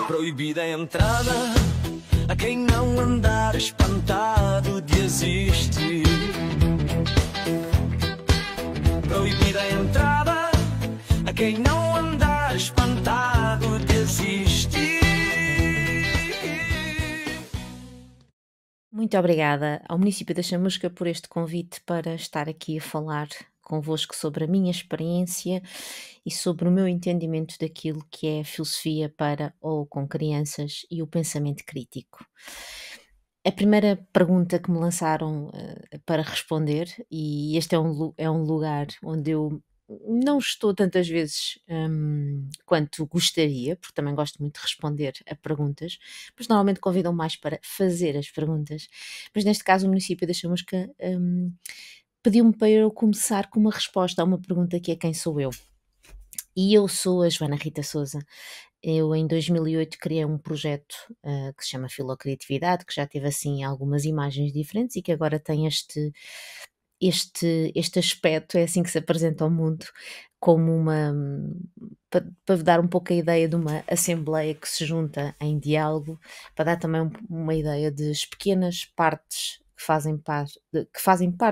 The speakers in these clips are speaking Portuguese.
Proibida a entrada a quem não andar espantado de existir. Proibida a entrada a quem não andar espantado de existir. Muito obrigada ao município da Chamusca por este convite para estar aqui a falar convosco sobre a minha experiência e sobre o meu entendimento daquilo que é filosofia para ou com crianças e o pensamento crítico. A primeira pergunta que me lançaram para responder, e este é um lugar onde eu não estou tantas vezes quanto gostaria, porque também gosto muito de responder a perguntas, mas normalmente convidam mais para fazer as perguntas. Mas neste caso o município da Chamusca pediu-me para eu começar com uma resposta a uma pergunta que é: quem sou eu? E eu sou a Joana Rita Souza. Eu em 2008 criei um projeto que se chama Filocriatividade, que já teve assim algumas imagens diferentes e que agora tem este aspecto, é assim que se apresenta ao mundo, como para dar um pouco a ideia de uma assembleia que se junta em diálogo, para dar também uma ideia das pequenas partes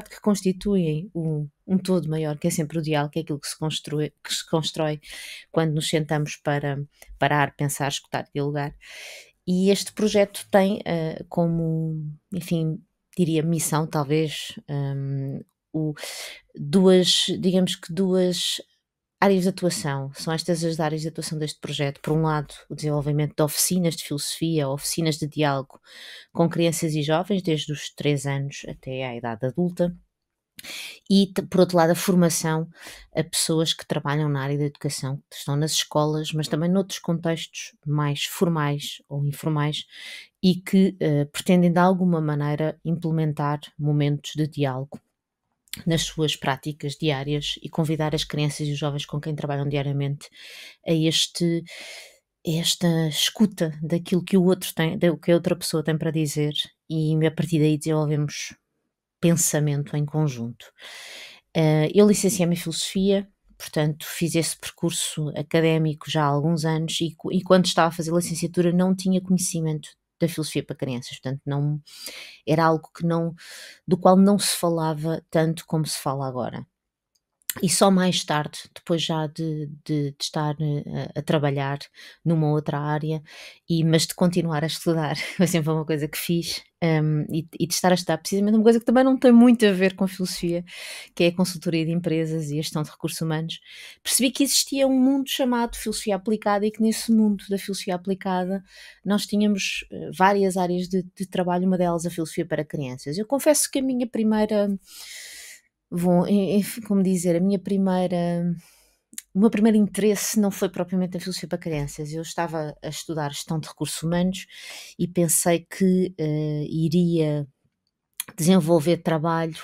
que constituem um todo maior, que é sempre o diálogo, que é aquilo que se constrói quando nos sentamos para parar, pensar, escutar, dialogar. E este projeto tem como, enfim, diria missão, talvez, digamos que duas áreas de atuação. São estas as áreas de atuação deste projeto. Por um lado, o desenvolvimento de oficinas de filosofia, oficinas de diálogo com crianças e jovens, desde os 3 anos até à idade adulta. E, por outro lado, a formação a pessoas que trabalham na área da educação, que estão nas escolas, mas também noutros contextos mais formais ou informais e que pretendem, de alguma maneira, implementar momentos de diálogo nas suas práticas diárias e convidar as crianças e os jovens com quem trabalham diariamente a esta escuta daquilo que o outro tem, do que a outra pessoa tem para dizer, e a partir daí desenvolvemos pensamento em conjunto. Eu licenciei-me em Filosofia, portanto fiz esse percurso académico já há alguns anos e quando estava a fazer a licenciatura não tinha conhecimento da filosofia para crianças, portanto não era algo do qual não se falava tanto como se fala agora. E só mais tarde, depois já de estar a trabalhar numa outra área, mas de continuar a estudar, foi sempre uma coisa que fiz, e de estar a estudar precisamente uma coisa que também não tem muito a ver com filosofia, que é a consultoria de empresas e a gestão de recursos humanos, percebi que existia um mundo chamado filosofia aplicada e que nesse mundo da filosofia aplicada nós tínhamos várias áreas de trabalho, uma delas a filosofia para crianças. Eu confesso que a minha primeira... como dizer, o meu primeiro interesse não foi propriamente a filosofia para crianças. Eu estava a estudar gestão de recursos humanos e pensei que iria desenvolver trabalho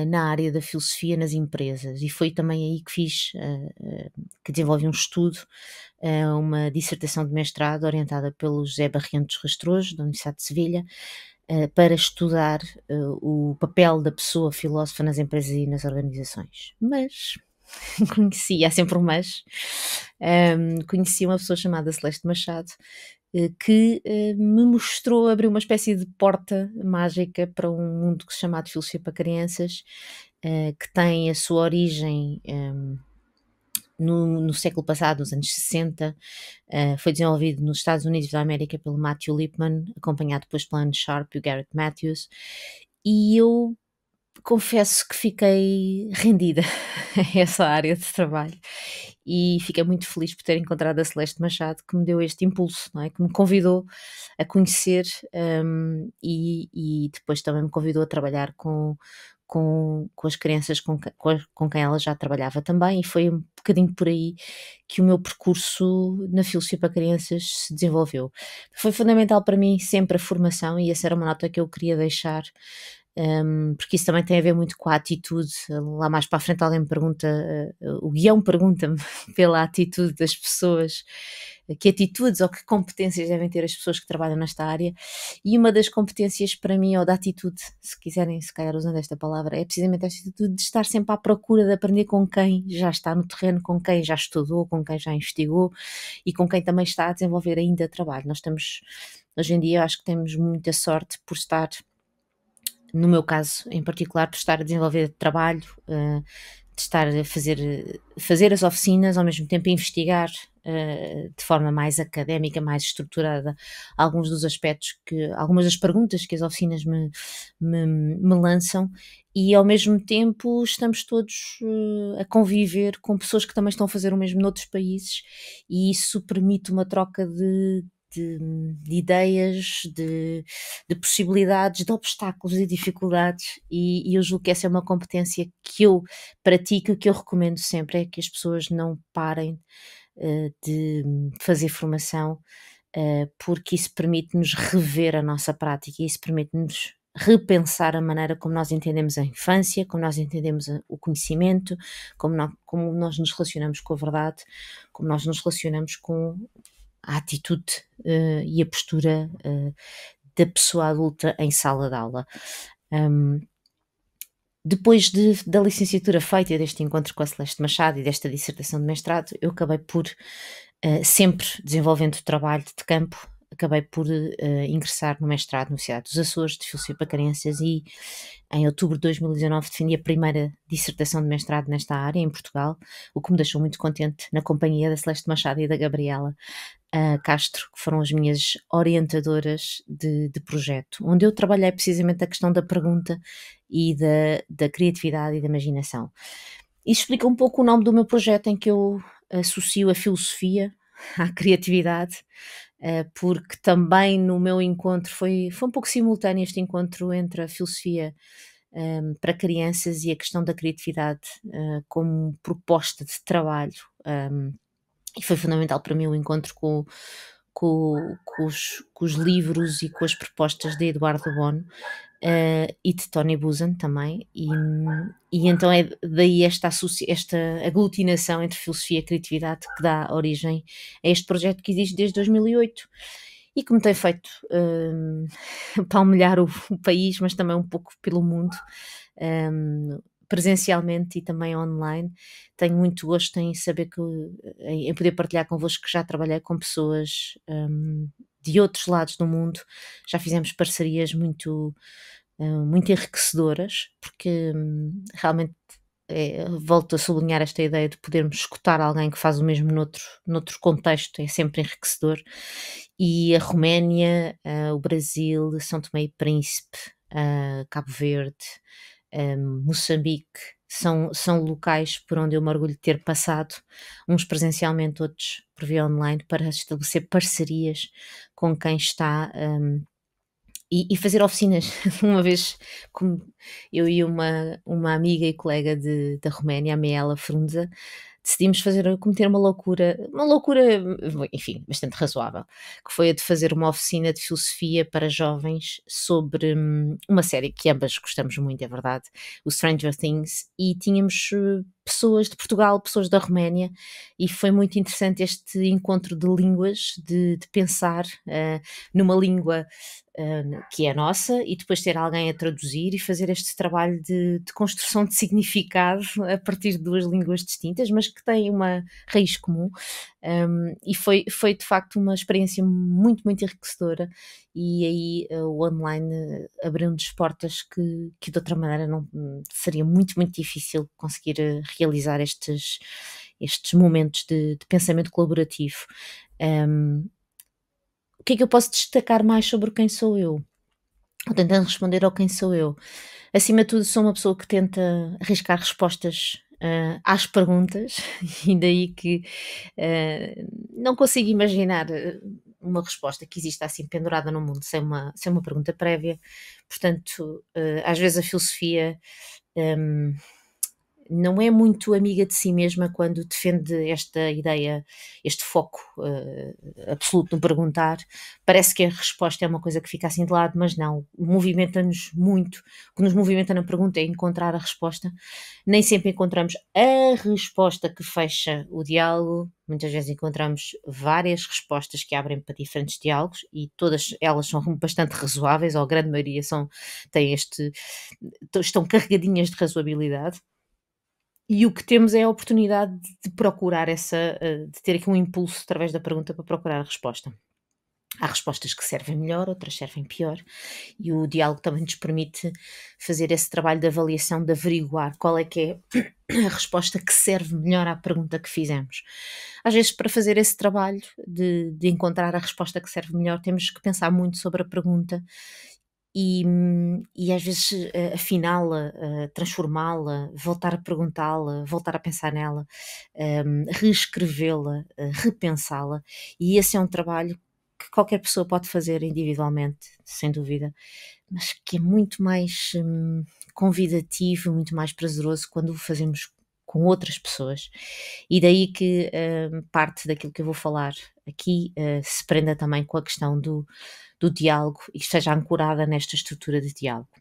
na área da filosofia nas empresas, e foi também aí que desenvolvi um estudo, uma dissertação de mestrado orientada pelo José Barrientos Rastrojo, da Universidade de Sevilha, para estudar o papel da pessoa filósofa nas empresas e nas organizações. Mas há sempre um mas, conheci uma pessoa chamada Celeste Machado, que me mostrou, abriu uma espécie de porta mágica para um mundo que se chama de filosofia para crianças, que tem a sua origem no século passado, nos anos 60, foi desenvolvido nos Estados Unidos da América pelo Matthew Lipman, acompanhado depois pela Anne Sharp e o Garrett Matthews, e eu confesso que fiquei rendida a essa área de trabalho e fiquei muito feliz por ter encontrado a Celeste Machado, que me deu este impulso, não é? Que me convidou a conhecer, e depois também me convidou a trabalhar com as crianças com quem ela já trabalhava também, e foi um bocadinho por aí que o meu percurso na filosofia para crianças se desenvolveu. Foi fundamental para mim sempre a formação, e essa era uma nota que eu queria deixar, porque isso também tem a ver muito com a atitude. Lá mais para a frente alguém me pergunta, o guião pergunta-me pela atitude das pessoas, que atitudes ou que competências devem ter as pessoas que trabalham nesta área, e uma das competências para mim, ou da atitude, se quiserem, se calhar usando esta palavra, é precisamente a atitude de estar sempre à procura de aprender com quem já está no terreno, com quem já estudou, com quem já investigou e com quem também está a desenvolver ainda trabalho. Nós estamos, hoje em dia, eu acho que temos muita sorte por estar, no meu caso em particular, por estar a desenvolver trabalho, de estar a fazer as oficinas, ao mesmo tempo a investigar de forma mais académica, mais estruturada, alguns dos aspectos algumas das perguntas que as oficinas me lançam, e ao mesmo tempo estamos todos a conviver com pessoas que também estão a fazer o mesmo noutros países, e isso permite uma troca de ideias, de possibilidades, de obstáculos e dificuldades, e eu julgo que essa é uma competência que eu pratico e que eu recomendo sempre, é que as pessoas não parem de fazer formação, porque isso permite-nos rever a nossa prática, isso permite-nos repensar a maneira como nós entendemos a infância, como nós entendemos o conhecimento, como nós nos relacionamos com a verdade, como nós nos relacionamos com a atitude e a postura da pessoa adulta em sala de aula. Depois da licenciatura feita e deste encontro com a Celeste Machado e desta dissertação de mestrado, eu acabei por, sempre desenvolvendo trabalho de campo, acabei por ingressar no mestrado na Universidade dos Açores de Filosofia para Crianças, e em outubro de 2019 defendi a primeira dissertação de mestrado nesta área em Portugal, o que me deixou muito contente, na companhia da Celeste Machado e da Gabriela Castro, que foram as minhas orientadoras de projeto, onde eu trabalhei precisamente a questão da pergunta e da criatividade e da imaginação. Isso explica um pouco o nome do meu projeto, em que eu associo a filosofia à criatividade, porque também no meu encontro foi um pouco simultâneo este encontro entre a filosofia para crianças e a questão da criatividade como proposta de trabalho. E foi fundamental para mim o encontro com os livros e com as propostas de Eduardo Bono e de Tony Buzan também, e então é daí esta aglutinação entre filosofia e criatividade que dá origem a este projeto que existe desde 2008 e que me tem feito palmilhar o país, mas também um pouco pelo mundo, presencialmente e também online. Tenho muito gosto em saber em poder partilhar convosco que já trabalhei com pessoas de outros lados do mundo, já fizemos parcerias muito enriquecedoras, porque realmente volto a sublinhar esta ideia de podermos escutar alguém que faz o mesmo noutro contexto, é sempre enriquecedor. E a Roménia, o Brasil, São Tomé e Príncipe, Cabo Verde, Moçambique, são locais por onde eu me orgulho de ter passado, uns presencialmente, outros por via online, para estabelecer parcerias com quem está e fazer oficinas. Uma vez, como eu e uma amiga e colega da Roménia, a Miela Frunza, decidimos cometer uma loucura, enfim, bastante razoável, que foi a de fazer uma oficina de filosofia para jovens sobre uma série que ambas gostamos muito, é verdade, o Stranger Things, e tínhamos pessoas de Portugal, pessoas da Roménia, e foi muito interessante este encontro de línguas, de pensar numa língua que é nossa, e depois ter alguém a traduzir e fazer este trabalho de construção de significado a partir de duas línguas distintas, mas que têm uma raiz comum, e foi de facto uma experiência muito, muito enriquecedora, e aí o online abriu-nos portas que de outra maneira não seria muito, muito difícil conseguir realizar estes momentos de pensamento colaborativo. O que é que eu posso destacar mais sobre quem sou eu? Ou tentando responder ao quem sou eu. Acima de tudo, sou uma pessoa que tenta arriscar respostas às perguntas, e daí que não consigo imaginar uma resposta que exista assim pendurada no mundo sem uma pergunta prévia. Portanto, às vezes a filosofia não é muito amiga de si mesma quando defende esta ideia, este foco absoluto no perguntar. Parece que a resposta é uma coisa que fica assim de lado, mas não, movimenta-nos muito. O que nos movimenta na pergunta é encontrar a resposta. Nem sempre encontramos a resposta que fecha o diálogo, muitas vezes encontramos várias respostas que abrem para diferentes diálogos e todas elas são bastante razoáveis, ou a grande maioria têm estão carregadinhas de razoabilidade. E o que temos é a oportunidade de procurar de ter aqui um impulso através da pergunta para procurar a resposta. Há respostas que servem melhor, outras servem pior, e o diálogo também nos permite fazer esse trabalho de avaliação, de averiguar qual é que é a resposta que serve melhor à pergunta que fizemos. Às vezes, para fazer esse trabalho de encontrar a resposta que serve melhor, temos que pensar muito sobre a pergunta e às vezes afiná-la, transformá-la, voltar a perguntá-la, voltar a pensar nela, reescrevê-la, repensá-la, e esse é um trabalho que qualquer pessoa pode fazer individualmente, sem dúvida, mas que é muito mais convidativo, muito mais prazeroso quando o fazemos com outras pessoas. E daí que parte daquilo que eu vou falar aqui se prenda também com a questão do diálogo e esteja ancorada nesta estrutura de diálogo.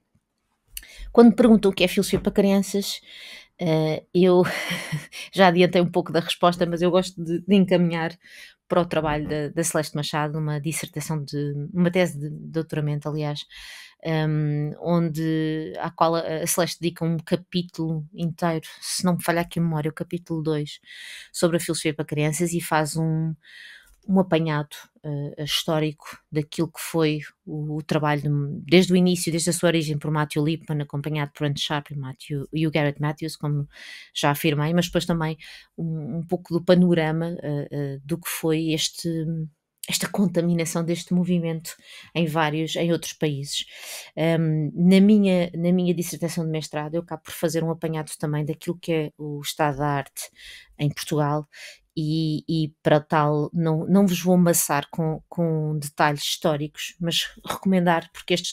Quando me perguntam o que é filosofia para crianças, eu já adiantei um pouco da resposta, mas eu gosto de encaminhar para o trabalho da Celeste Machado, uma tese de doutoramento, aliás, à qual a Celeste dedica um capítulo inteiro, se não me falha aqui a memória, o capítulo 2, sobre a filosofia para crianças, e faz um apanhado histórico daquilo que foi o trabalho desde o início, desde a sua origem, por Matthew Lipman, acompanhado por Andy Sharp e o Garrett Matthews, como já afirmei, mas depois também um pouco do panorama do que foi esta contaminação deste movimento em outros países. Na minha dissertação de mestrado, eu acabo por fazer um apanhado também daquilo que é o estado da arte em Portugal, e para tal não vos vou amassar com detalhes históricos, mas recomendar, porque estes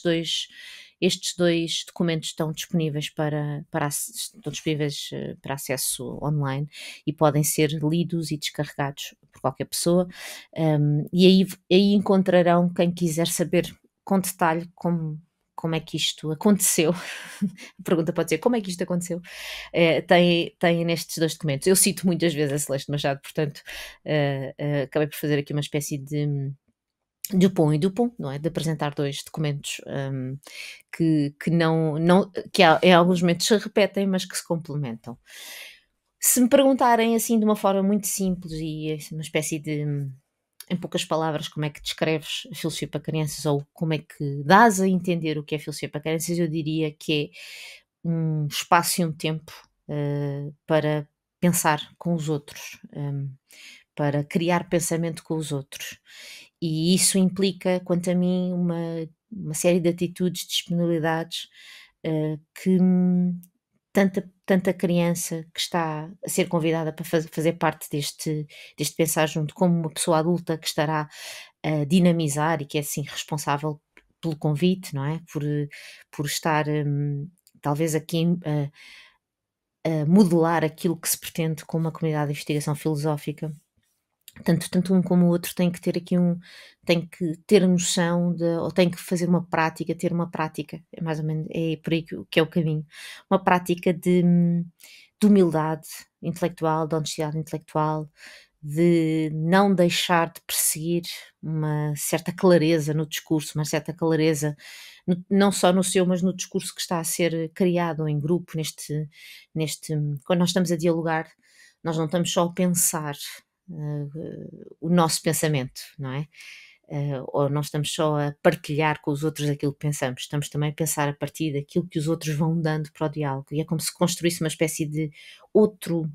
dois documentos estão disponíveis estão disponíveis para acesso online e podem ser lidos e descarregados por qualquer pessoa, e aí encontrarão, quem quiser saber com detalhe como é que isto aconteceu. A pergunta pode ser: como é que isto aconteceu? Tem nestes dois documentos. Eu cito muitas vezes a Celeste Machado, portanto, acabei por fazer aqui uma espécie de Dupont e Dupont, não é? De apresentar dois documentos que em alguns momentos se repetem, mas que se complementam. Se me perguntarem assim de uma forma muito simples e uma espécie de, em poucas palavras, como é que descreves a filosofia para crianças, ou como é que dás a entender o que é filosofia para crianças, eu diria que é um espaço e um tempo para pensar com os outros, para criar pensamento com os outros. E isso implica, quanto a mim, uma série de atitudes, disponibilidades que tanta criança que está a ser convidada para fazer parte deste pensar junto, como uma pessoa adulta que estará a dinamizar e que é assim responsável pelo convite, não é? Por estar talvez aqui a modelar aquilo que se pretende com uma comunidade de investigação filosófica. Tanto um como o outro tem que ter noção ou tem que fazer uma prática, ter uma prática, é mais ou menos, é por aí que é o caminho, uma prática de humildade intelectual, de honestidade intelectual, de não deixar de perseguir uma certa clareza no discurso, uma certa clareza, não só no seu, mas no discurso que está a ser criado em grupo, quando nós estamos a dialogar, nós não estamos só a pensar o nosso pensamento, não é? Ou não estamos só a partilhar com os outros aquilo que pensamos, estamos também a pensar a partir daquilo que os outros vão dando para o diálogo, e é como se construísse uma espécie de outro,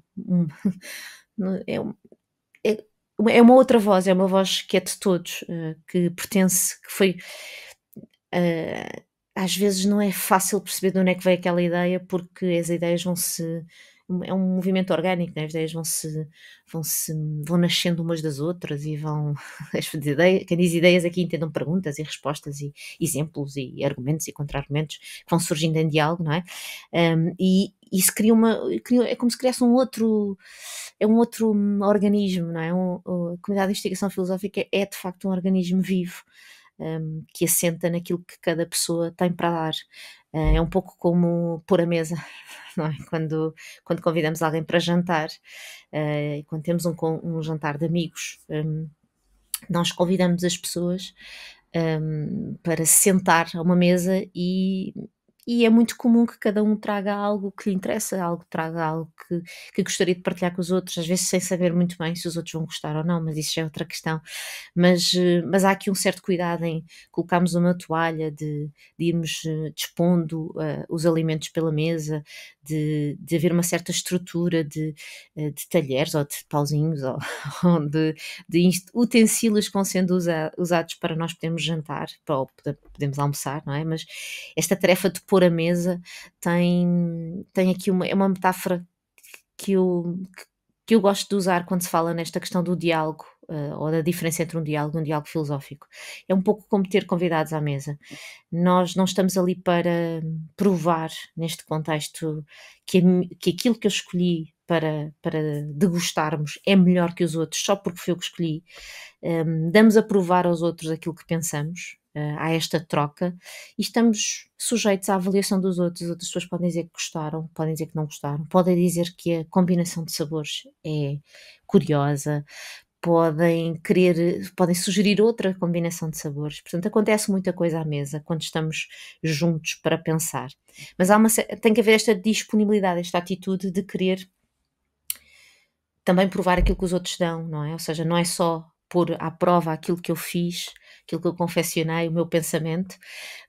é, é uma outra voz, é uma voz que é de todos, que pertence, que foi, às vezes não é fácil perceber de onde é que veio aquela ideia, porque as ideias é um movimento orgânico, né, as ideias vão nascendo umas das outras e vão as ideias quem diz ideias aqui entendam perguntas e respostas e exemplos e argumentos e contra-argumentos que vão surgindo em diálogo, não é? E isso é como se criasse um outro organismo, não é? A comunidade de investigação filosófica é de facto um organismo vivo, que assenta naquilo que cada pessoa tem para dar. É um pouco como pôr a mesa, não é? Quando convidamos alguém para jantar, quando temos um jantar de amigos, nós convidamos as pessoas para se sentar a uma mesa e é muito comum que cada um traga algo que lhe interessa, traga algo que gostaria de partilhar com os outros, às vezes sem saber muito bem se os outros vão gostar ou não, mas isso já é outra questão. Mas há aqui um certo cuidado em colocarmos uma toalha, de irmos dispondo os alimentos pela mesa, de haver uma certa estrutura de talheres ou de pauzinhos ou de utensílios que vão sendo usados para nós podermos jantar, ou podemos almoçar, não é? Mas esta tarefa de pôr a mesa tem aqui é uma metáfora que eu gosto de usar quando se fala nesta questão do diálogo, ou da diferença entre um diálogo e um diálogo filosófico. É um pouco como ter convidados à mesa. Nós não estamos ali para provar, neste contexto, que aquilo que eu escolhi para degustarmos é melhor que os outros, só porque foi eu que escolhi. Damos a provar aos outros aquilo que pensamos, há esta troca e estamos sujeitos à avaliação dos outros. As outras pessoas podem dizer que gostaram, podem dizer que não gostaram, podem dizer que a combinação de sabores é curiosa, podem sugerir outra combinação de sabores. Portanto, acontece muita coisa à mesa quando estamos juntos para pensar. Mas tem que haver esta disponibilidade, esta atitude de querer também provar aquilo que os outros dão, não é? Ou seja, não é só pôr à prova aquilo que eu fiz, aquilo que eu confeccionei, o meu pensamento,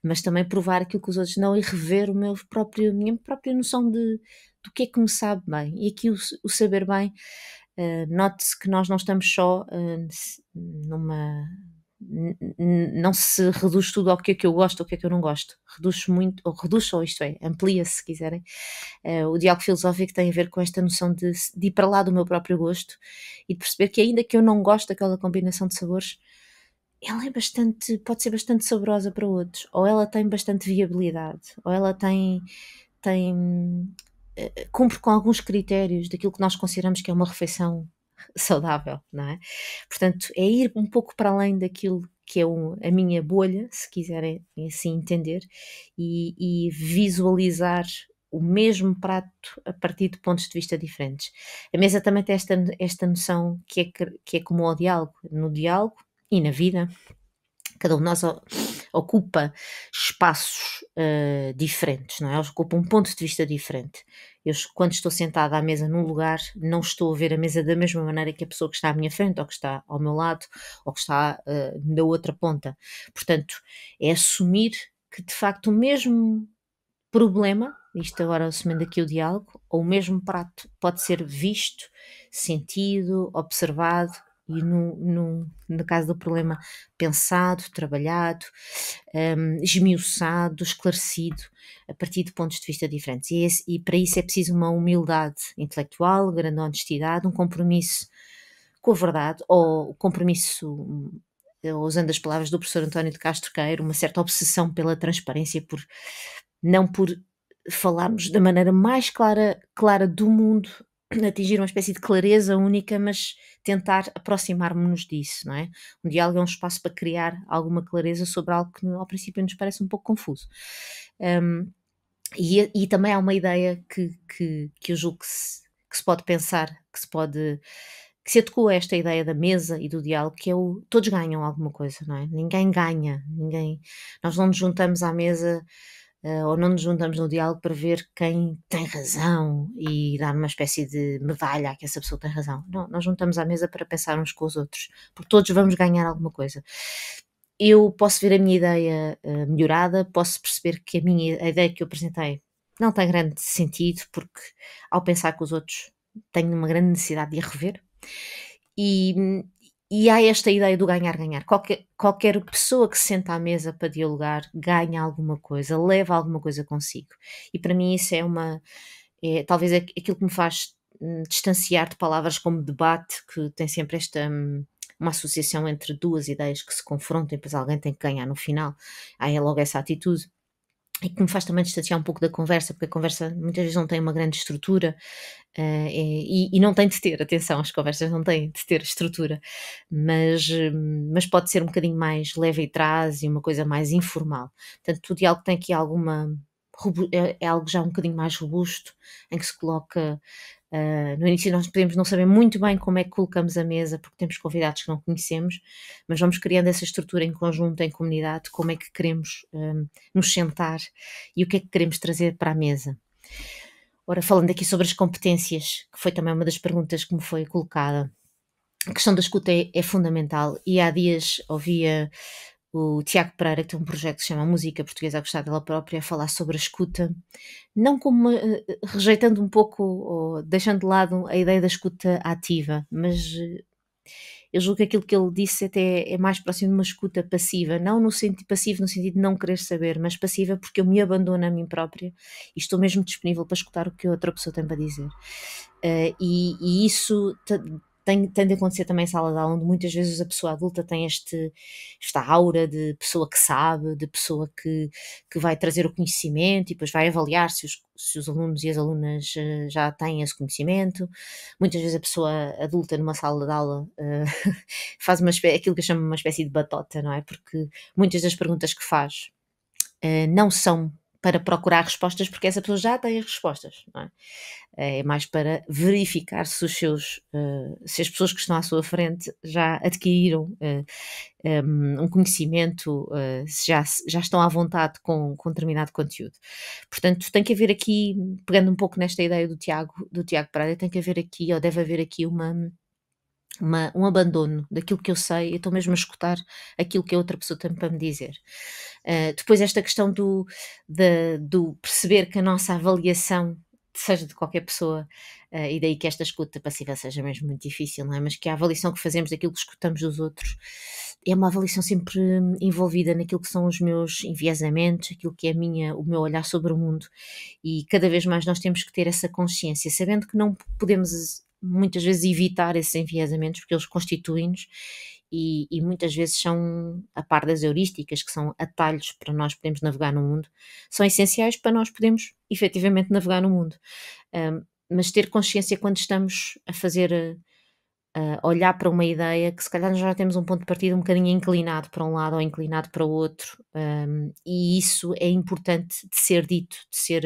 mas também provar aquilo que os outros dão e rever a minha própria noção do que é que me sabe bem. E aqui o saber bem, note-se que nós não estamos só numa... Não se reduz tudo ao que é que eu gosto ou o que é que eu não gosto. Reduz, ou isto é, amplia-se, se quiserem. O diálogo filosófico tem a ver com esta noção de ir para lá do meu próprio gosto e de perceber que ainda que eu não goste daquela combinação de sabores, ela pode ser bastante saborosa para outros, ou ela tem bastante viabilidade, ou ela cumpre com alguns critérios daquilo que nós consideramos que é uma refeição saudável, não é? Portanto, é ir um pouco para além daquilo que é a minha bolha, se quiserem assim entender, e visualizar o mesmo prato a partir de pontos de vista diferentes. A mesa também tem esta noção que é comum ao diálogo, no diálogo e na vida. Cada um de nós ocupa espaços diferentes, não é? Ocupa um ponto de vista diferente. Eu, quando estou sentada à mesa num lugar, não estou a ver a mesa da mesma maneira que a pessoa que está à minha frente, ou que está ao meu lado, ou que está na outra ponta. Portanto, é assumir que de facto o mesmo problema, isto agora assumindo aqui o diálogo, ou o mesmo prato pode ser visto, sentido, observado e no caso do problema pensado, trabalhado, esmiuçado, esclarecido a partir de pontos de vista diferentes e para isso é preciso uma humildade intelectual, grande honestidade, um compromisso com a verdade ou compromisso, usando as palavras do professor António de Castro Queiro, uma certa obsessão pela transparência, não por falarmos da maneira mais clara do mundo, atingir uma espécie de clareza única, mas tentar aproximar-nos disso, não é? Um diálogo é um espaço para criar alguma clareza sobre algo que ao princípio nos parece um pouco confuso. E também há uma ideia que eu julgo que se pode pensar, que se adequa a esta ideia da mesa e do diálogo, que é todos ganham alguma coisa, não é? Ninguém ganha, nós não nos juntamos à mesa ou não nos juntamos no diálogo para ver quem tem razão e dar uma espécie de medalha a que essa pessoa tem razão. Não, nós juntamos à mesa para pensar uns com os outros, porque todos vamos ganhar alguma coisa. Eu posso ver a minha ideia melhorada, posso perceber que a ideia que eu apresentei não tem grande sentido, porque ao pensar com os outros tenho uma grande necessidade de a rever. E há esta ideia do ganhar-ganhar. Qualquer pessoa que se senta à mesa para dialogar ganha alguma coisa, leva alguma coisa consigo. E para mim isso é é talvez aquilo que me faz distanciar de palavras como debate, que tem sempre uma associação entre duas ideias que se confrontam e depois alguém tem que ganhar no final. Há é logo essa atitude. E que me faz também distanciar um pouco da conversa, porque a conversa muitas vezes não tem uma grande estrutura, e não tem de ter, atenção, as conversas não têm de ter estrutura, mas pode ser um bocadinho mais leve e traz e uma coisa mais informal. Portanto, o diálogo tem aqui alguma é algo já um bocadinho mais robusto, em que se coloca, no início nós podemos não saber muito bem como é que colocamos a mesa, porque temos convidados que não conhecemos, mas vamos criando essa estrutura em conjunto, em comunidade, como é que queremos, nos sentar e o que é que queremos trazer para a mesa. Ora, falando aqui sobre as competências, que foi também uma das perguntas que me foi colocada, a questão da escuta é fundamental e há dias ouvia o Tiago Pereira, que tem um projeto que se chama Música Portuguesa a Gostar dela Própria, a falar sobre a escuta, não como rejeitando um pouco ou deixando de lado a ideia da escuta ativa, mas eu julgo que aquilo que ele disse até é mais próximo de uma escuta passiva, não no sentido passivo no sentido de não querer saber, mas passiva porque eu me abandono a mim própria e estou mesmo disponível para escutar o que a outra pessoa tem para dizer. E isso tem de acontecer também em sala de aula, onde muitas vezes a pessoa adulta tem esta aura de pessoa que sabe, de pessoa que vai trazer o conhecimento e depois vai avaliar se os alunos e as alunas já têm esse conhecimento. Muitas vezes a pessoa adulta numa sala de aula faz aquilo que eu chamo uma espécie de batota, não é? Porque muitas das perguntas que faz não são para procurar respostas, porque essa pessoa já tem as respostas, não é? É mais para verificar se se as pessoas que estão à sua frente já adquiriram um conhecimento, se já estão à vontade com determinado conteúdo. Portanto, tem que haver aqui, pegando um pouco nesta ideia do Tiago Pereira, tem que haver aqui, ou deve haver aqui um abandono daquilo que eu sei, eu estou mesmo a escutar aquilo que a outra pessoa tem para me dizer. Depois esta questão do perceber que a nossa avaliação, seja de qualquer pessoa, e daí que esta escuta passiva seja mesmo muito difícil, não é? Mas que a avaliação que fazemos daquilo que escutamos dos outros é uma avaliação sempre envolvida naquilo que são os meus enviesamentos, aquilo que é o meu olhar sobre o mundo, e cada vez mais nós temos que ter essa consciência, sabendo que não podemos muitas vezes evitar esses enviesamentos, porque eles constituem-nos e muitas vezes são, a par das heurísticas, que são atalhos para nós podermos navegar no mundo, são essenciais para nós podermos efetivamente navegar no mundo. Mas ter consciência quando estamos a fazer, a olhar para uma ideia que se calhar nós já temos um ponto de partida um bocadinho inclinado para um lado ou inclinado para o outro, e isso é importante de ser dito,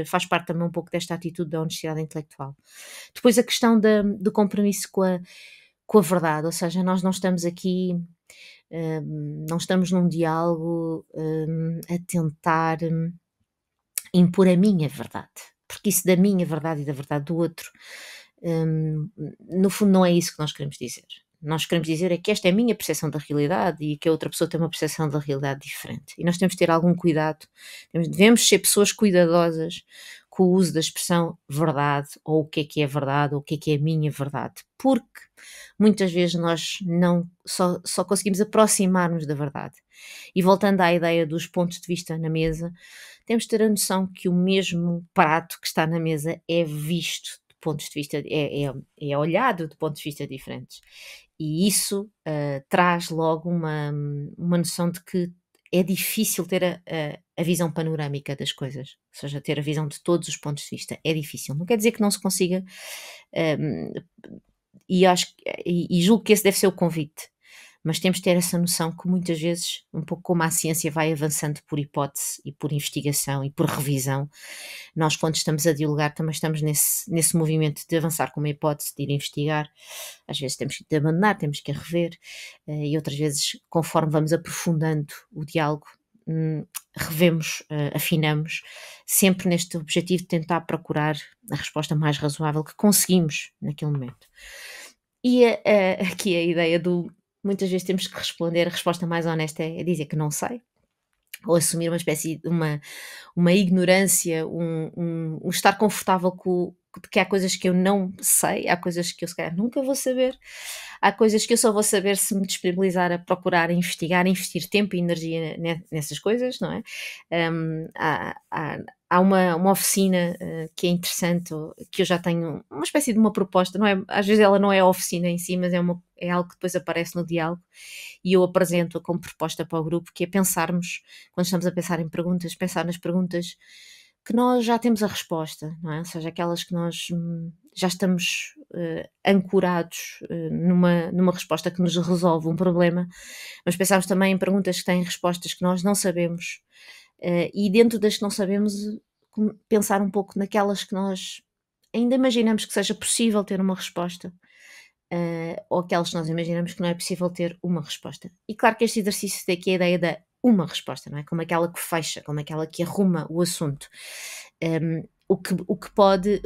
faz parte também um pouco desta atitude da honestidade intelectual. Depois a questão do compromisso com a verdade, ou seja, nós não estamos aqui, não estamos num diálogo, a tentar impor a minha verdade, porque isso da minha verdade e da verdade do outro, no fundo não é isso que nós queremos dizer. Nós queremos dizer é que esta é a minha percepção da realidade e que a outra pessoa tem uma percepção da realidade diferente. E nós temos de ter algum cuidado, devemos ser pessoas cuidadosas com o uso da expressão verdade, ou o que é verdade, ou o que é a minha verdade, porque muitas vezes nós não só conseguimos aproximar-nos da verdade. E voltando à ideia dos pontos de vista na mesa, temos de ter a noção que o mesmo prato que está na mesa é visto de pontos de vista, é olhado de pontos de vista diferentes. E isso traz logo uma noção de que é difícil ter a visão panorâmica das coisas, ou seja, ter a visão de todos os pontos de vista. É difícil. Não quer dizer que não se consiga, e julgo que esse deve ser o convite. Mas temos de ter essa noção que muitas vezes, um pouco como a ciência vai avançando por hipótese e por investigação e por revisão, nós quando estamos a dialogar também estamos nesse movimento de avançar com uma hipótese, de ir investigar. Às vezes temos que abandonar, temos que a rever, e outras vezes, conforme vamos aprofundando o diálogo, revemos, afinamos, sempre neste objetivo de tentar procurar a resposta mais razoável que conseguimos naquele momento. E aqui a ideia muitas vezes temos que responder, a resposta mais honesta é dizer que não sei, ou assumir uma espécie de uma ignorância, um estar confortável de que há coisas que eu não sei, há coisas que eu se calhar nunca vou saber, há coisas que eu só vou saber se me disponibilizar a procurar, a investigar, a investir tempo e energia nessas coisas, não é? Há há uma oficina que é interessante, que eu já tenho uma espécie de uma proposta, não é? Às vezes ela não é a oficina em si, mas é algo que depois aparece no diálogo e eu apresento-a como proposta para o grupo, que é pensarmos, quando estamos a pensar em perguntas, pensar nas perguntas que nós já temos a resposta, não é? Ou seja, aquelas que nós já estamos ancorados numa resposta que nos resolve um problema, mas pensarmos também em perguntas que têm respostas que nós não sabemos e dentro das que não sabemos, pensar um pouco naquelas que nós ainda imaginamos que seja possível ter uma resposta, ou aquelas que nós imaginamos que não é possível ter uma resposta. E claro que este exercício tem aqui a ideia da uma resposta, não é? Como aquela que fecha, como aquela que arruma o assunto. O que pode,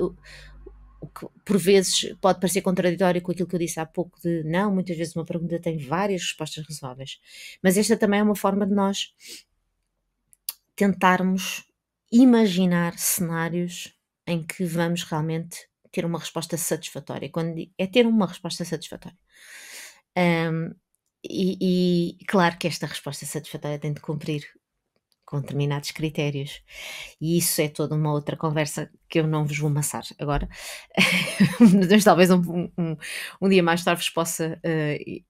o que por vezes pode parecer contraditório com aquilo que eu disse há pouco de não, muitas vezes uma pergunta tem várias respostas resolváveis, mas esta também é uma forma de nós tentarmos imaginar cenários em que vamos realmente ter uma resposta satisfatória. É ter uma resposta satisfatória. E claro que esta resposta satisfatória tem de cumprir com determinados critérios. E isso é toda uma outra conversa que eu não vos vou amassar agora. Mas talvez um dia mais tarde vos possa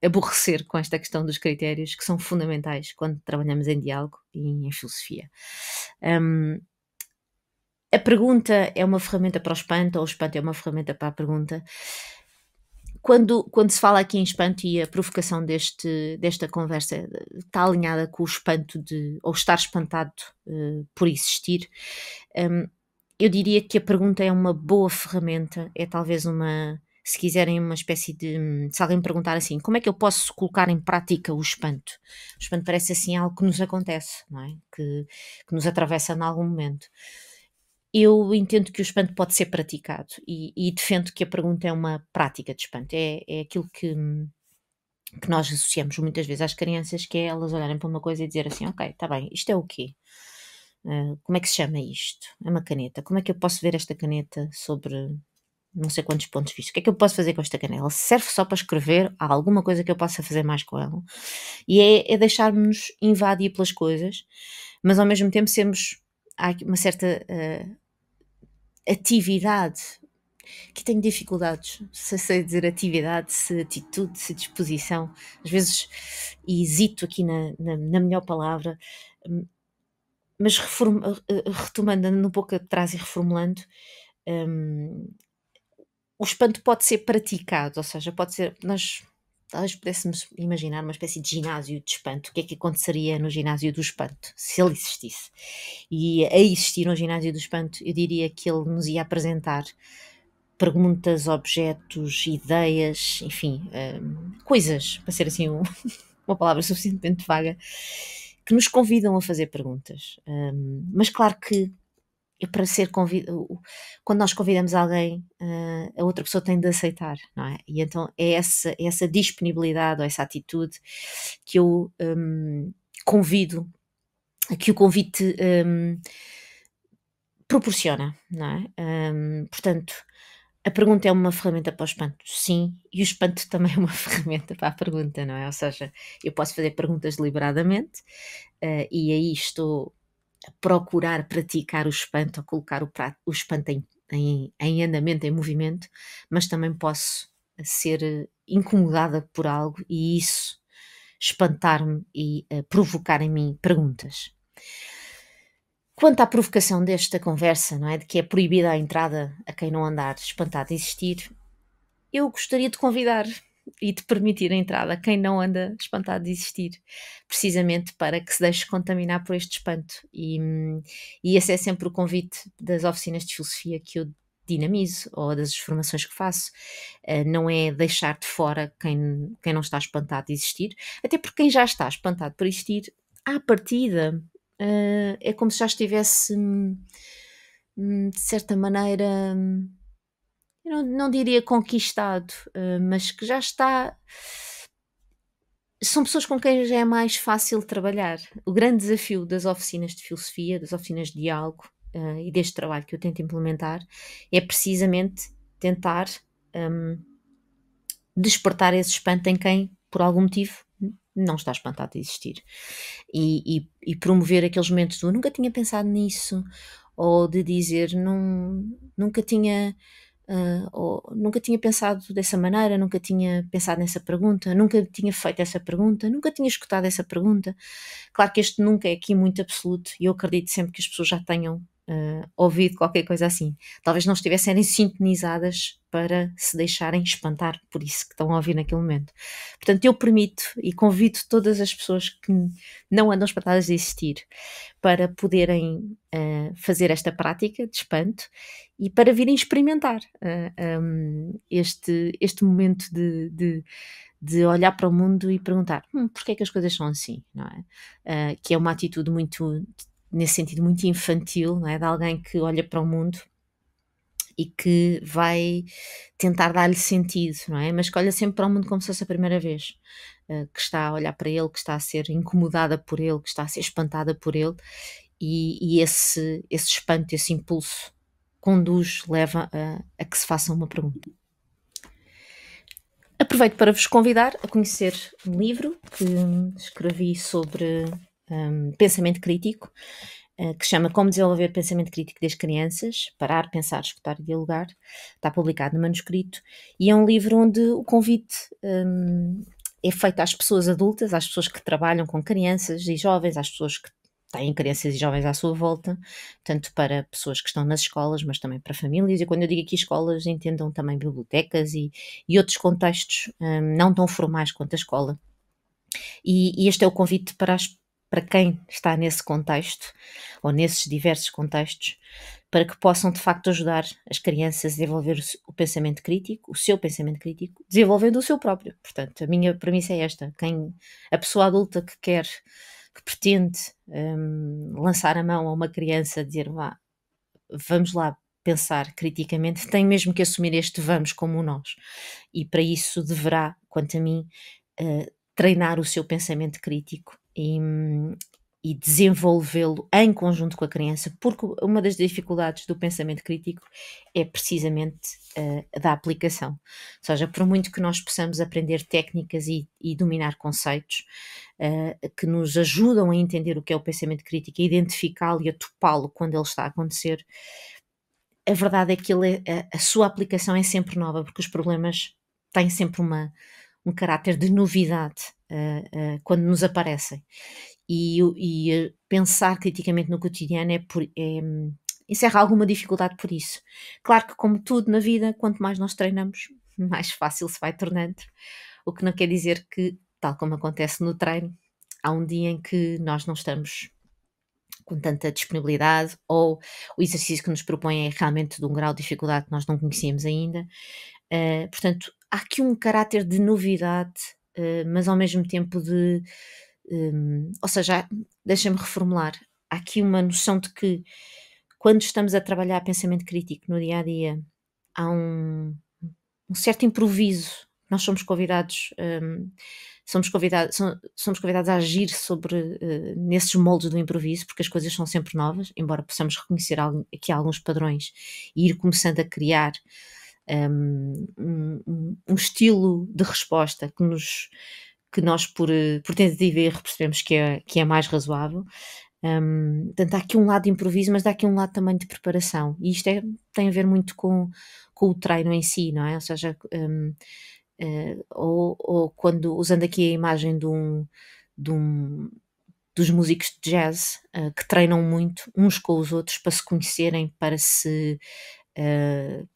aborrecer com esta questão dos critérios que são fundamentais quando trabalhamos em diálogo e em filosofia. A pergunta é uma ferramenta para o espanto, ou o espanto é uma ferramenta para a pergunta. Quando se fala aqui em espanto e a provocação desta conversa está alinhada com o espanto ou estar espantado por existir, eu diria que a pergunta é uma boa ferramenta, é talvez se quiserem, uma espécie de. Se alguém me perguntar assim, como é que eu posso colocar em prática o espanto? O espanto parece assim algo que nos acontece, não é? Que nos atravessa em algum momento. Eu entendo que o espanto pode ser praticado e defendo que a pergunta é uma prática de espanto. É aquilo que nós associamos muitas vezes às crianças, que é elas olharem para uma coisa e dizer assim, ok, está bem, isto é o quê? Como é que se chama isto? É uma caneta. Como é que eu posso ver esta caneta sobre não sei quantos pontos vistos? O que é que eu posso fazer com esta caneta? Ela serve só para escrever? Há alguma coisa que eu possa fazer mais com ela? E é deixar-nos invadir pelas coisas, mas ao mesmo tempo há uma certa atividade, que tenho dificuldades, se sei dizer atividade, se atitude, se disposição, às vezes hesito aqui na melhor palavra, mas retomando, andando um pouco atrás e reformulando, o espanto pode ser praticado, ou seja, pode ser, nós talvez pudéssemos imaginar uma espécie de ginásio de espanto. O que é que aconteceria no ginásio do espanto, se ele existisse? E a existir no ginásio do espanto, eu diria que ele nos ia apresentar perguntas, objetos, ideias, enfim, coisas, para ser assim uma palavra suficientemente vaga, que nos convidam a fazer perguntas. Mas claro que para ser quando nós convidamos alguém, a outra pessoa tem de aceitar, não é? E então é essa disponibilidade ou essa atitude que eu convido, que o convite proporciona, não é? Portanto, a pergunta é uma ferramenta para o espanto, sim, e o espanto também é uma ferramenta para a pergunta, não é? Ou seja, eu posso fazer perguntas deliberadamente e aí estou a procurar praticar o espanto, ou colocar o espanto em andamento, em movimento, mas também posso ser incomodada por algo e isso espantar-me e provocar em mim perguntas. Quanto à provocação desta conversa, não é, de que é proibida a entrada a quem não andar espantado de existir, eu gostaria de convidar e de permitir a entrada a quem não anda espantado de existir, precisamente para que se deixe contaminar por este espanto. E esse é sempre o convite das oficinas de filosofia que eu dinamizo, ou das formações que faço, não é deixar de fora quem não está espantado de existir, até porque quem já está espantado por existir, à partida, é como se já estivesse, de certa maneira, eu não diria conquistado, mas que já está. São pessoas com quem já é mais fácil trabalhar. O grande desafio das oficinas de filosofia, das oficinas de diálogo e deste trabalho que eu tento implementar é precisamente tentar despertar esse espanto em quem, por algum motivo, não está espantado de existir. E promover aqueles momentos do nunca tinha pensado nisso, ou de dizer nunca tinha, ou nunca tinha pensado dessa maneira, nunca tinha pensado nessa pergunta, nunca tinha feito essa pergunta, nunca tinha escutado essa pergunta. Claro que este nunca é aqui muito absoluto e eu acredito sempre que as pessoas já tenham ouvido qualquer coisa assim. Talvez não estivessem sintonizadas para se deixarem espantar por isso que estão a ouvir naquele momento. Portanto, eu permito e convido todas as pessoas que não andam espantadas de existir para poderem fazer esta prática de espanto e para virem experimentar este momento de olhar para o mundo e perguntar porque é que as coisas são assim, não é? Que é uma atitude muito, nesse sentido, muito infantil, não é? De alguém que olha para o mundo e que vai tentar dar-lhe sentido, não é? Mas que olha sempre para o mundo como se fosse a primeira vez, que está a olhar para ele, que está a ser incomodada por ele, que está a ser espantada por ele, e esse espanto, esse impulso conduz, leva a que se faça uma pergunta. Aproveito para vos convidar a conhecer um livro que escrevi sobre pensamento crítico, que se chama Como Desenvolver Pensamento Crítico das Crianças, Parar, Pensar, Escutar e Dialogar. Está publicado no manuscrito e é um livro onde o convite é feito às pessoas adultas, às pessoas que trabalham com crianças e jovens, às pessoas que têm crianças e jovens à sua volta, tanto para pessoas que estão nas escolas, mas também para famílias. E quando eu digo aqui escolas, entendam também bibliotecas e outros contextos não tão formais quanto a escola. E este é o convite para quem está nesse contexto, ou nesses diversos contextos, para que possam de facto ajudar as crianças a desenvolver o pensamento crítico, o seu pensamento crítico, desenvolvendo o seu próprio. Portanto, a minha premissa é esta: a pessoa adulta que quer, que pretende lançar a mão a uma criança, dizer vamos lá pensar criticamente, tem mesmo que assumir este vamos como nós. E para isso deverá, quanto a mim, treinar o seu pensamento crítico e desenvolvê-lo em conjunto com a criança, porque uma das dificuldades do pensamento crítico é precisamente a da aplicação. Ou seja, por muito que nós possamos aprender técnicas e dominar conceitos que nos ajudam a entender o que é o pensamento crítico, a identificá-lo e a topá-lo quando ele está a acontecer, a verdade é que a sua aplicação é sempre nova, porque os problemas têm sempre um caráter de novidade quando nos aparecem. E pensar criticamente no cotidiano encerra alguma dificuldade por isso. Claro que, como tudo na vida, quanto mais nós treinamos, mais fácil se vai tornando. O que não quer dizer que, tal como acontece no treino, há um dia em que nós não estamos com tanta disponibilidade, ou o exercício que nos propõe é realmente de um grau de dificuldade que nós não conhecíamos ainda. Portanto, há aqui um caráter de novidade, mas ao mesmo tempo ou seja, deixa-me reformular, há aqui uma noção de que quando estamos a trabalhar pensamento crítico no dia a dia, há um certo improviso. Nós somos convidados a agir nesses moldes do improviso, porque as coisas são sempre novas, embora possamos reconhecer aqui alguns padrões e ir começando a criar um estilo de resposta que nós por tentativa e erro percebemos que é mais razoável. Portanto, há aqui um lado de improviso, mas há aqui um lado também de preparação, e isto tem a ver muito com o treino em si, não é? Ou seja, ou quando, usando aqui a imagem dos músicos de jazz, que treinam muito uns com os outros para se conhecerem, para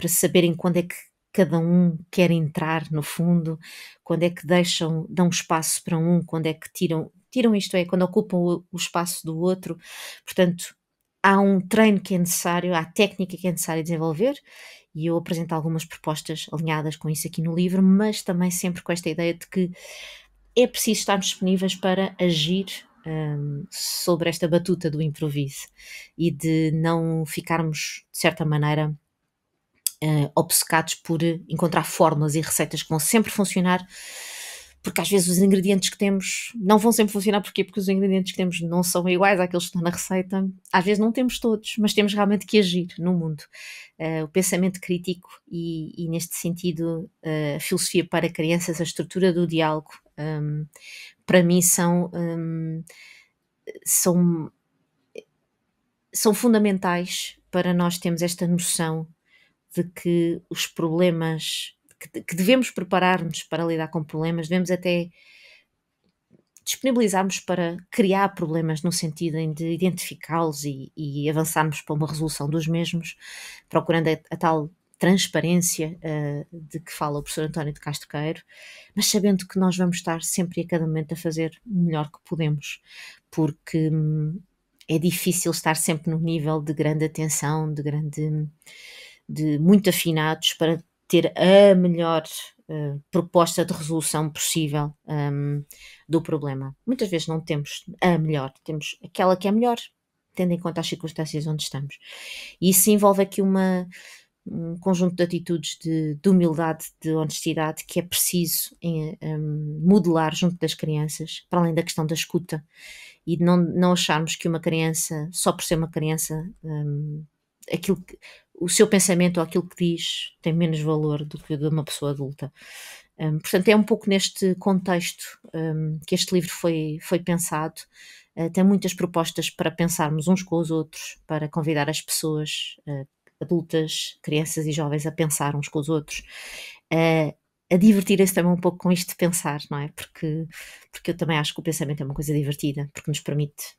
saberem quando é que cada um quer entrar no fundo, quando é que dão espaço para um, quando é que tiram isto é, quando ocupam o espaço do outro. Portanto, há um treino que é necessário, há técnica que é necessário desenvolver, e eu apresento algumas propostas alinhadas com isso aqui no livro, mas também sempre com esta ideia de que é preciso estarmos disponíveis para agir sobre esta batuta do improviso e de não ficarmos, de certa maneira, obcecados por encontrar fórmulas e receitas que vão sempre funcionar, porque às vezes os ingredientes que temos não vão sempre funcionar. Porquê? Porque os ingredientes que temos não são iguais àqueles que estão na receita. Às vezes não temos todos, mas temos realmente que agir no mundo. O pensamento crítico e neste sentido, a filosofia para crianças, a estrutura do diálogo, para mim são são fundamentais para nós termos esta noção de que os problemas, que devemos preparar-nos para lidar com problemas, devemos até disponibilizarmos para criar problemas no sentido de identificá-los e avançarmos para uma resolução dos mesmos, procurando a tal transparência de que fala o professor António de Castro Queiro, mas sabendo que nós vamos estar sempre e a cada momento a fazer o melhor que podemos, porque é difícil estar sempre no nível de grande atenção, de muito afinados para ter a melhor proposta de resolução possível do problema. Muitas vezes não temos a melhor, temos aquela que é melhor, tendo em conta as circunstâncias onde estamos. E isso envolve aqui um conjunto de atitudes de humildade, de honestidade, que é preciso modelar junto das crianças, para além da questão da escuta, e de não acharmos que uma criança, só por ser uma criança, o seu pensamento ou aquilo que diz tem menos valor do que o de uma pessoa adulta. Portanto, é um pouco neste contexto que este livro foi pensado. Tem muitas propostas para pensarmos uns com os outros, para convidar as pessoas adultas, crianças e jovens a pensar uns com os outros, a divertirem-se também um pouco com isto de pensar, não é? Porque eu também acho que o pensamento é uma coisa divertida, porque nos permite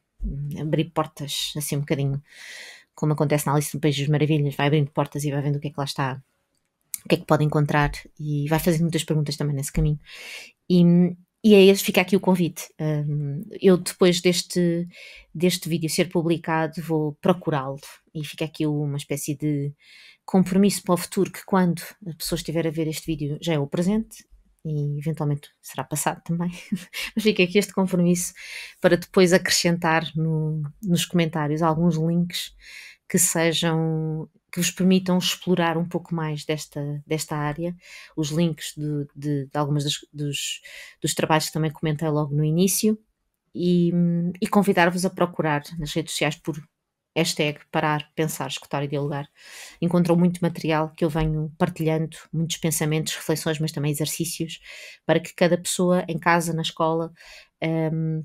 abrir portas, assim um bocadinho, como acontece na Alice no País das Maravilhas, vai abrindo portas e vai vendo o que é que lá está, o que é que pode encontrar, e vai fazendo muitas perguntas também nesse caminho. E é esse, fica aqui o convite. Eu, depois deste vídeo ser publicado, vou procurá-lo, e fica aqui uma espécie de compromisso para o futuro, que quando a pessoa estiver a ver este vídeo já é o presente, e eventualmente será passado também, mas fica aqui este compromisso para depois acrescentar nos comentários alguns links que vos permitam explorar um pouco mais desta área, os links de algumas dos trabalhos que também comentei logo no início, e convidar-vos a procurar nas redes sociais por hashtag parar, pensar, escutar e dialogar. Encontram muito material que eu venho partilhando, muitos pensamentos, reflexões, mas também exercícios, para que cada pessoa em casa, na escola,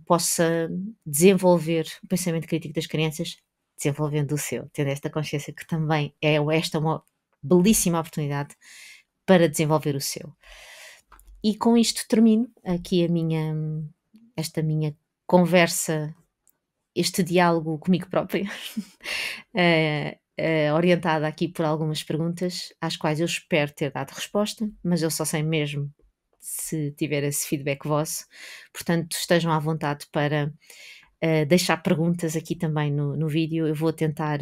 possa desenvolver o pensamento crítico das crianças, desenvolvendo o seu, tendo esta consciência que também esta uma belíssima oportunidade para desenvolver o seu. E com isto termino aqui esta minha conversa, este diálogo comigo própria, orientada aqui por algumas perguntas, às quais eu espero ter dado resposta, mas eu só sei mesmo se tiver esse feedback vosso. Portanto, estejam à vontade para deixar perguntas aqui também no vídeo. Eu vou tentar,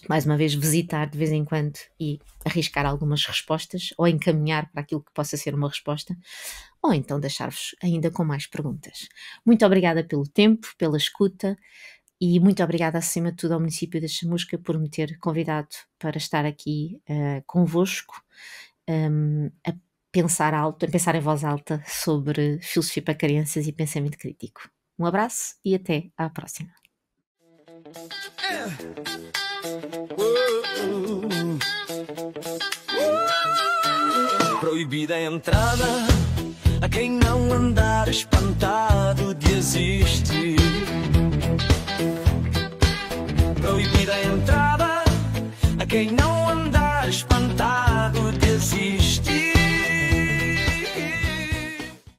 mais uma vez, visitar de vez em quando e arriscar algumas respostas, ou encaminhar para aquilo que possa ser uma resposta, ou então deixar-vos ainda com mais perguntas. Muito obrigada pelo tempo, pela escuta, e muito obrigada acima de tudo ao município de Chamusca por me ter convidado para estar aqui convosco, a pensar alto, a pensar em voz alta sobre filosofia para crianças e pensamento crítico. Um abraço e até à próxima. Proibida a entrada a quem não andar espantado de existir. Proibida a entrada a quem não andar espantado de existir.